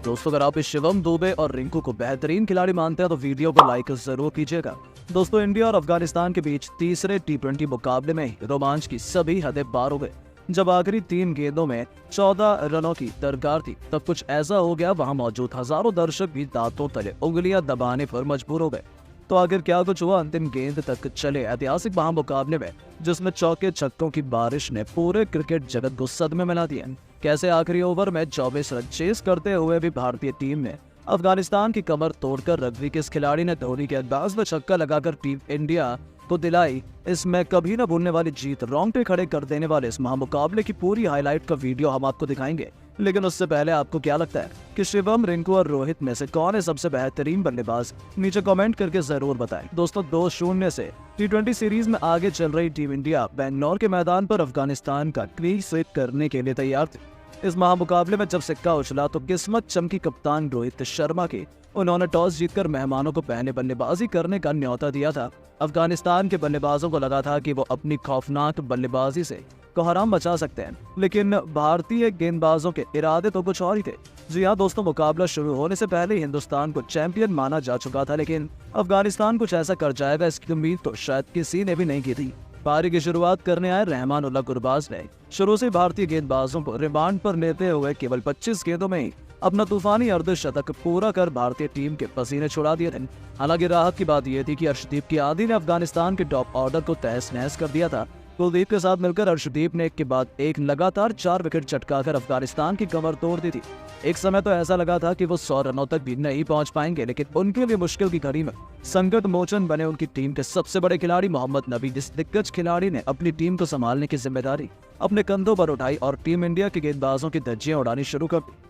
दोस्तों अगर आप इस शिवम दुबे और रिंकू को बेहतरीन खिलाड़ी मानते हैं तो वीडियो को लाइक जरूर कीजिएगा। दोस्तों इंडिया और अफगानिस्तान के बीच तीसरे टी20 मुकाबले में ही रोमांच की सभी हदें पार हो गई। जब आखिरी 3 गेंदों में 14 रनों की दरकार थी तब कुछ ऐसा हो गया वहां मौजूद हजारों दर्शक भी दांतों तले उंगलियां दबाने पर मजबूर हो गए। तो आखिर क्या कुछ हुआ अंतिम गेंद तक चले ऐतिहासिक महामुकाबले में, जिसमें चौके छक्कों की बारिश ने पूरे क्रिकेट जगत को सदमे में ला दिया। कैसे आखिरी ओवर में 24 रन चेस करते हुए भी भारतीय टीम ने अफगानिस्तान की कमर तोड़कर रख दी। किस खिलाड़ी ने धोनी के अंदाज में छक्का लगाकर टीम इंडिया को दिलाई इसमें कभी न भूलने वाली जीत। रोंगटे खड़े कर देने वाले इस महामुकाबले की पूरी हाईलाइट का वीडियो हम आपको दिखाएंगे, लेकिन उससे पहले आपको क्या लगता है कि शिवम, रिंकू और रोहित में से कौन है सबसे बेहतरीन बल्लेबाज? नीचे कमेंट करके जरूर बताएं। दोस्तों 2-0 से टी20 सीरीज में आगे चल रही टीम इंडिया बेंगलोर के मैदान पर अफगानिस्तान का क्लीन स्वीप करने के लिए तैयार थी। इस महामुकाबले में जब सिक्का उछला तो किस्मत चमकी कप्तान रोहित शर्मा की। उन्होंने टॉस जीतकर मेहमानों को पहले बल्लेबाजी करने का न्योता दिया था। अफगानिस्तान के बल्लेबाजों को लगा था कि वो अपनी खौफनाक बल्लेबाजी से कोहराम बचा सकते हैं, लेकिन भारतीय गेंदबाजों के इरादे तो कुछ और ही थे। जी हाँ दोस्तों, मुकाबला शुरू होने से पहले ही हिंदुस्तान को चैंपियन माना जा चुका था, लेकिन अफगानिस्तान कुछ ऐसा कर जाएगा इसकी उम्मीद तो शायद किसी ने भी नहीं की थी। पारी की शुरुआत करने आए रहमान उल्लाह गुरबाज ने शुरू से भारतीय गेंदबाजों को रिमांड पर लेते हुए केवल 25 गेंदों में ही अपना तूफानी अर्धशतक पूरा कर भारतीय टीम के पसीने छुड़ा दिए थे। हालांकि राहत की बात यह थी कि अर्शदीप की आदि ने अफगानिस्तान के टॉप ऑर्डर को तहस नहस कर दिया था। कुलदीप के साथ मिलकर अर्शदीप ने एक के बाद एक लगातार 4 विकेट चटकाकर अफगानिस्तान की कमर तोड़ दी थी। एक समय तो ऐसा लगा था कि वो 100 रनों तक भी नहीं पहुंच पाएंगे, लेकिन उनके लिए मुश्किल की घड़ी में संकट मोचन बने उनकी टीम के सबसे बड़े खिलाड़ी मोहम्मद नबी। इस दिग्गज खिलाड़ी ने अपनी टीम को संभालने की जिम्मेदारी अपने कंधों पर उठाई और टीम इंडिया के गेंदबाजों की धज्जियां उड़ानी शुरू कर दी।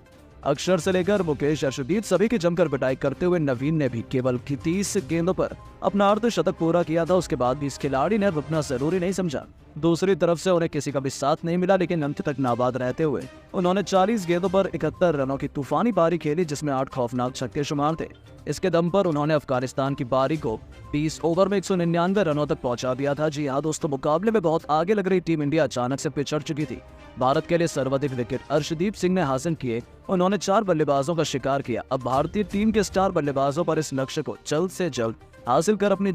अक्षर से लेकर मुकेश, अर्शदीप सभी की जमकर पिटाई करते हुए नवीन ने भी केवल 30 गेंदों पर अपना अर्धशतक पूरा किया था। उसके बाद भी इस खिलाड़ी ने रुकना जरूरी नहीं समझा। दूसरी तरफ से उन्हें किसी का भी साथ नहीं मिला, लेकिन अंत तक नाबाद रहते हुए उन्होंने 40 गेंदों पर 71 रनों की तूफानी पारी खेली, जिसमें 8 खौफनाक छक्के शुमार थे। इसके दम पर उन्होंने अफगानिस्तान की पारी को 20 ओवर में 199 रनों तक पहुंचा दिया था। जी हाँ दोस्तों, मुकाबले में बहुत आगे लग रही टीम इंडिया अचानक से पिछड़ चुकी थी। भारत के लिए सर्वाधिक विकेट अर्शदीप सिंह ने हासिल किए। उन्होंने 4 बल्लेबाजों का शिकार किया। अब भारतीय टीम के स्टार बल्लेबाजों पर इस लक्ष्य को जल्द से जल्द हासिल कर अपनी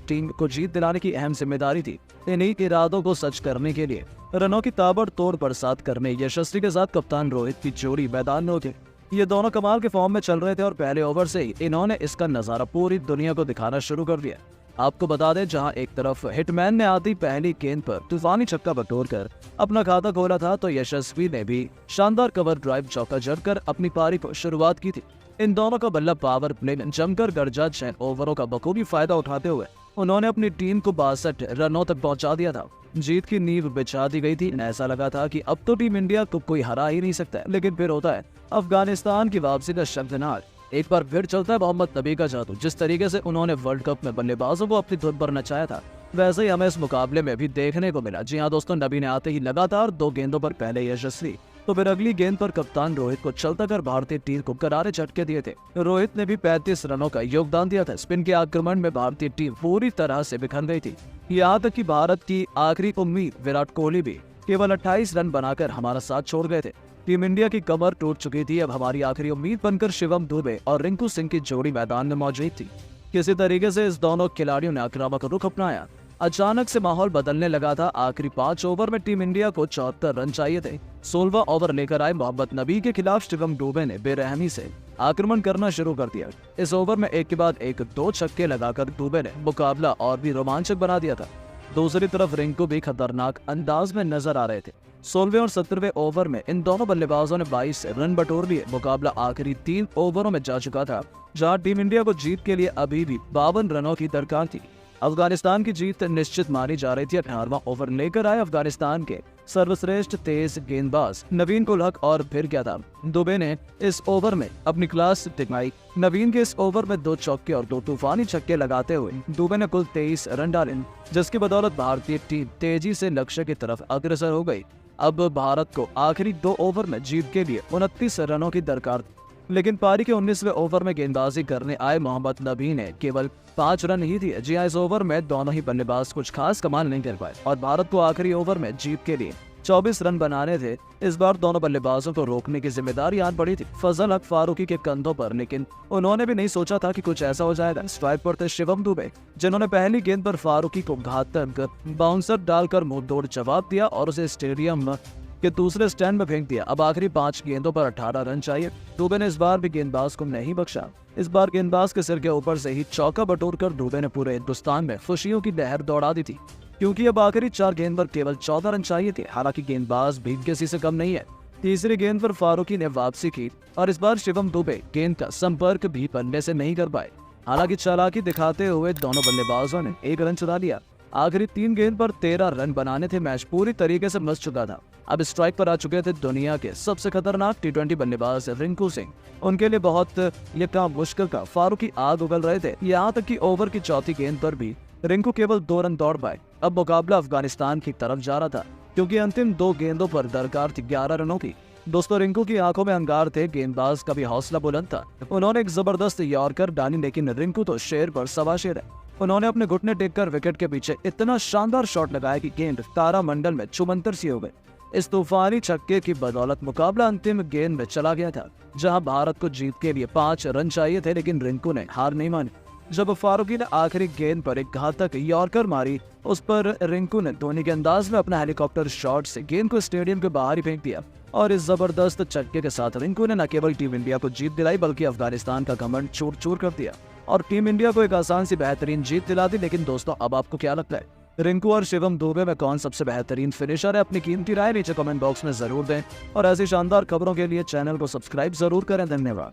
टीम को जीत दिलाने की अहम जिम्मेदारी थी। इन्हीं इरादों को सच करने के लिए रनों की ताबड़तोड़ बरसात करने यशस्वी के साथ कप्तान रोहित की जोड़ी मैदान में उतरी। ये दोनों कमाल के फॉर्म में चल रहे थे और पहले ओवर से ही इन्होंने इसका नजारा पूरी दुनिया को दिखाना शुरू कर दिया। आपको बता दें, जहां एक तरफ हिटमैन ने आती पहली गेंद पर तूफानी छक्का बटोरकर अपना खाता खोला था, तो यशस्वी ने भी शानदार कवर ड्राइव चौका जड़कर अपनी पारी को शुरुआत की थी। इन दोनों का बल्ला पावर प्ले में जमकर गरजा 6 ओवरों का बखूबी फायदा उठाते हुए उन्होंने अपनी टीम को 62 रनों तक पहुंचा दिया था। जीत की नींव बिछा दी गई थी। ऐसा लगा था कि अब तो टीम इंडिया को कोई हरा ही नहीं सकता, लेकिन फिर होता है अफगानिस्तान की वापसी का शब्दनाद। एक बार फिर चलता है मोहम्मद नबी का जादू। जिस तरीके से उन्होंने वर्ल्ड कप में बल्लेबाजों को अपनी धुन पर नचाया था, वैसे ही हमें इस मुकाबले में भी देखने को मिला। जी हाँ दोस्तों, नबी ने आते ही लगातार 2 गेंदों पर पहले यशस्वी, तो फिर अगली गेंद पर कप्तान रोहित को चलता कर भारतीय टीम को करारे झटके दिए थे। रोहित ने भी 35 रनों का योगदान दिया था। स्पिन के आक्रमण में भारतीय टीम पूरी तरह से बिखर गई थी। यहाँ तक कि भारत की आखिरी उम्मीद विराट कोहली भी केवल 28 रन बनाकर हमारा साथ छोड़ गए थे। टीम इंडिया की कमर टूट चुकी थी। अब हमारी आखिरी उम्मीद बनकर शिवम दुबे और रिंकू सिंह की जोड़ी मैदान में मौजूद थी। किसी तरीके से इस दोनों खिलाड़ियों ने आक्रामक रुख अपनाया। अचानक से माहौल बदलने लगा था। आखिरी 5 ओवर में टीम इंडिया को 74 रन चाहिए थे। 16वां ओवर लेकर आए मोहम्मद नबी के खिलाफ शिवम दुबे ने बेरहमी से आक्रमण करना शुरू कर दिया। इस ओवर में एक के बाद एक 2 छक्के लगाकर दुबे ने मुकाबला और भी रोमांचक बना दिया था। दूसरी तरफ रिंकू भी खतरनाक अंदाज में नजर आ रहे थे। 16वें और 17वें ओवर में इन दोनों बल्लेबाजों ने 22 रन बटोर लिए। मुकाबला आखिरी 3 ओवरों में जा चुका था, जहां टीम इंडिया को जीत के लिए अभी भी 52 रनों की दरकार थी। अफगानिस्तान की जीत निश्चित मानी जा रही थी। 18वां ओवर लेकर आए अफगानिस्तान के सर्वश्रेष्ठ तेज गेंदबाज नवीन उल हक, और फिर क्या था, दुबे ने इस ओवर में अपनी क्लास दिखाई। नवीन के इस ओवर में 2 चौके और 2 तूफानी छक्के लगाते हुए दुबे ने कुल 23 रन डाले, जिसकी बदौलत भारतीय टीम तेजी से लक्ष्य की तरफ अग्रसर हो गई। अब भारत को आखिरी 2 ओवर में जीत के लिए 29 रनों की दरकार थी, लेकिन पारी के 19वें ओवर में गेंदबाजी करने आए मोहम्मद नबी ने केवल 5 रन ही दिए। जी इस ओवर में दोनों ही बल्लेबाज कुछ खास कमाल नहीं कर पाए और भारत को आखिरी ओवर में जीत के लिए 24 रन बनाने थे। इस बार दोनों बल्लेबाजों को रोकने की जिम्मेदारी आन पड़ी थी फजल हक फारूकी के कंधों पर, लेकिन उन्होंने भी नहीं सोचा था कि कुछ ऐसा हो जाएगा। स्ट्राइक पर थे शिवम दुबे, जिन्होंने पहली गेंद पर फारूकी को घातक बाउंसर डालकर मुंहतोड़ जवाब दिया और उसे स्टेडियम के दूसरे स्टैंड में फेंक दिया। अब आखिरी 5 गेंदों पर 18 रन चाहिए। दुबे ने इस बार भी गेंदबाज को नहीं बख्शा। इस बार गेंदबाज के सिर के ऊपर से ही चौका बटोरकर दुबे ने पूरे हिंदुस्तान में खुशियों की लहर दौड़ा दी थी, क्योंकि अब आखिरी 4 गेंद पर केवल 14 रन चाहिए थे। हालांकि गेंदबाज भी किसी से कम नहीं है। तीसरी गेंद पर फारूकी ने वापसी की और इस बार शिवम दुबे गेंद का संपर्क भी पन्ने से नहीं कर पाए। हालांकि चालाकी दिखाते हुए दोनों बल्लेबाजों ने 1 रन चुरा लिया। आखिरी 3 गेंद पर 13 रन बनाने थे। मैच पूरी तरीके से मच चुका था। अब स्ट्राइक पर आ चुके थे दुनिया के सबसे खतरनाक टी20 बल्लेबाज रिंकू सिंह। उनके लिए बहुत ये काम मुश्किल था। फारूकी आग उगल रहे थे, यहाँ तक कि ओवर की चौथी गेंद पर भी रिंकू केवल 2 रन दौड़ पाए। अब मुकाबला अफगानिस्तान की तरफ जा रहा था, क्योंकि अंतिम 2 गेंदों पर दरकार थी 11 रनों की। दोस्तों, रिंकू की आंखों में अंगार थे। गेंदबाज का भी हौसला बुलंद था। उन्होंने एक जबरदस्त यॉर्कर डाली, लेकिन रिंकू तो शेर पर सवा शेर है। उन्होंने अपने घुटने टेककर विकेट के पीछे इतना शानदार शॉट लगाया कि गेंद तारामंडल में छुमंतर सी हो गई। इस तूफानी छक्के की बदौलत मुकाबला अंतिम गेंद में चला गया था, जहां भारत को जीत के लिए 5 रन चाहिए थे, लेकिन रिंकू ने हार नहीं मानी। जब फारूकी ने आखिरी गेंद पर एक घातक यॉर्कर मारी, उस पर रिंकू ने धोनी के अंदाज में अपना हेलीकॉप्टर शॉट से गेंद को स्टेडियम के बाहर ही फेंक दिया। और इस जबरदस्त छक्के के साथ रिंकू ने न केवल टीम इंडिया को जीत दिलाई, बल्कि अफगानिस्तान का घमंड चूर चूर कर दिया और टीम इंडिया को एक आसान सी बेहतरीन जीत दिला दी। लेकिन दोस्तों, अब आपको क्या लगता है, रिंकू और शिवम दुबे में कौन सबसे बेहतरीन फिनिशर है? अपनी कीमती राय नीचे कमेंट बॉक्स में जरूर दें और ऐसी शानदार खबरों के लिए चैनल को सब्सक्राइब जरूर करें। धन्यवाद।